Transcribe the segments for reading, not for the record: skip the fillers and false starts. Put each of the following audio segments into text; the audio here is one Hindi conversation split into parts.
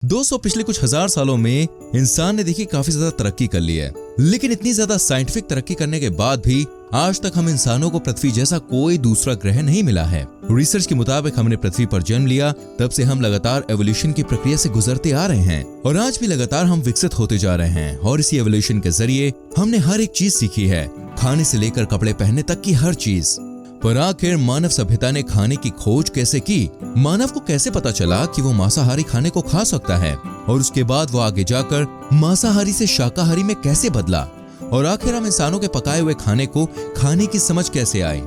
दोस्तों पिछले कुछ हजार सालों में इंसान ने देखिए काफी ज्यादा तरक्की कर ली है, लेकिन इतनी ज्यादा साइंटिफिक तरक्की करने के बाद भी आज तक हम इंसानों को पृथ्वी जैसा कोई दूसरा ग्रह नहीं मिला है। रिसर्च के मुताबिक हमने पृथ्वी पर जन्म लिया, तब से हम लगातार एवोल्यूशन की प्रक्रिया से गुजरते आ रहे हैं और आज भी लगातार हम विकसित होते जा रहे हैं। और इसी एवोल्यूशन के जरिए हमने हर एक चीज सीखी है, खाने से लेकर कपड़े पहनने तक की हर चीज। पर आखिर मानव सभ्यता ने खाने की खोज कैसे की? मानव को कैसे पता चला कि वो मांसाहारी खाने को खा सकता है और उसके बाद वो आगे जाकर मांसाहारी से शाकाहारी में कैसे बदला? और आखिर हम इंसानों के पकाए हुए खाने को खाने की समझ कैसे आई?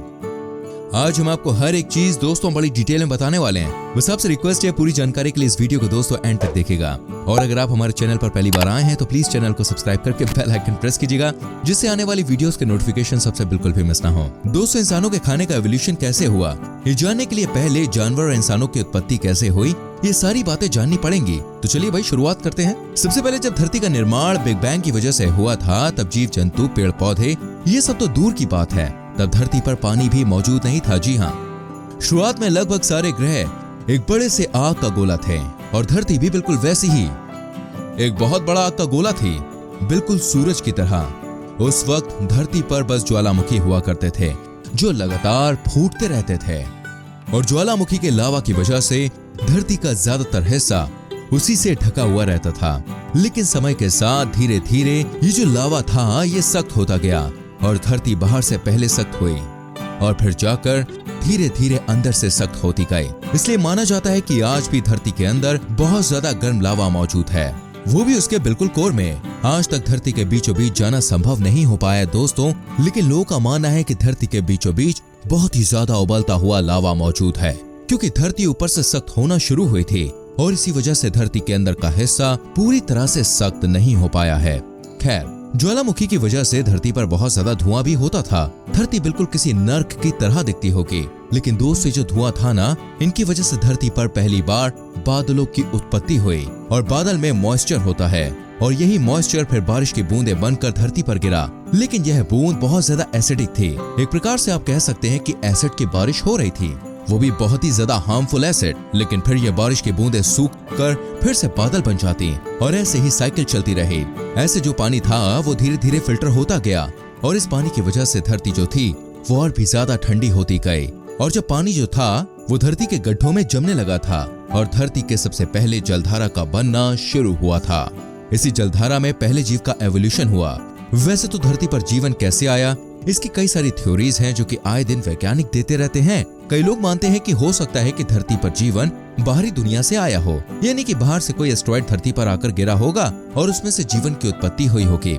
आज हम आपको हर एक चीज दोस्तों बड़ी डिटेल में बताने वाले हैं। बस आपसे रिक्वेस्ट है पूरी जानकारी के लिए इस वीडियो को दोस्तों एंड तक देखिएगा। और अगर आप हमारे चैनल पर पहली बार आए हैं तो प्लीज चैनल को सब्सक्राइब करके बेल आइकन प्रेस कीजिएगा, जिससे आने वाली वीडियोस के नोटिफिकेशन सबसे बिल्कुल भी मिस ना हो। दोस्तों इंसानों के खाने का एवोल्यूशन कैसे हुआ, ये जानने के लिए पहले जानवर और इंसानों की उत्पत्ति कैसे हुई, ये सारी बातें जाननी पड़ेंगी। तो चलिए भाई शुरुआत करते हैं। सबसे पहले जब धरती का निर्माण बिग बैंग की वजह से हुआ था, तब जीव जंतु, पेड़ पौधे ये सब तो दूर की बात है, तब धरती पर पानी भी मौजूद नहीं था। जी हाँ, शुरुआत में लगभग सारे ग्रह एक बड़े से आग का गोला थे और धरती भी बिल्कुल वैसी ही एक बहुत बड़ा आग का गोला थी, बिल्कुल सूरज की तरह। उस वक्त धरती पर बस ज्वालामुखी हुआ करते थे जो लगातार फूटते रहते थे और ज्वालामुखी के लावा की वजह से धरती का ज्यादातर हिस्सा उसी से ढका हुआ रहता था। लेकिन समय के साथ धीरे धीरे ये जो लावा था ये सख्त होता गया और धरती बाहर से पहले सख्त हुई और फिर जाकर धीरे धीरे अंदर से सख्त होती गई। इसलिए माना जाता है कि आज भी धरती के अंदर बहुत ज्यादा गर्म लावा मौजूद है, वो भी उसके बिल्कुल कोर में। आज तक धरती के बीचों बीच जाना संभव नहीं हो पाया दोस्तों, लेकिन लोगों का मानना है कि धरती के बीचों बीच बहुत ही ज्यादा उबलता हुआ लावा मौजूद है, क्योंकि धरती ऊपर से सख्त होना शुरू हुई थी और इसी वजह से धरती के अंदर का हिस्सा पूरी तरह से सख्त नहीं हो पाया है। खैर, ज्वालामुखी की वजह से धरती पर बहुत ज्यादा धुआं भी होता था। धरती बिल्कुल किसी नर्क की तरह दिखती होगी, लेकिन दोस्त जो धुआं था ना, इनकी वजह से धरती पर पहली बार बादलों की उत्पत्ति हुई और बादल में मॉइस्चर होता है और यही मॉइस्चर फिर बारिश की बूंदें बनकर धरती पर गिरा। लेकिन यह बूंद बहुत ज्यादा एसिडिक थी। एक प्रकार से आप कह सकते हैं कि एसिड की बारिश हो रही थी, वो भी बहुत ही ज्यादा हार्मफुल एसिड। लेकिन फिर ये बारिश की बूंदें सूख कर फिर से बादल बन जाती और ऐसे ही साइकिल चलती रही। ऐसे जो पानी था वो धीरे धीरे फिल्टर होता गया और इस पानी की वजह से धरती जो थी वो और भी ज्यादा ठंडी होती गई और जब पानी जो था वो धरती के गड्ढों में जमने लगा था और धरती के सबसे पहले जलधारा का बनना शुरू हुआ था। इसी जलधारा में पहले जीव का एवोल्यूशन हुआ। वैसे तो धरती पर जीवन कैसे आया, इसकी कई सारी थ्योरीज हैं जो कि आए दिन वैज्ञानिक देते रहते हैं। कई लोग मानते हैं कि हो सकता है कि धरती पर जीवन बाहरी दुनिया से आया हो, यानी कि बाहर से कोई एस्टेरॉयड धरती पर आकर गिरा होगा और उसमें से जीवन की उत्पत्ति हुई होगी।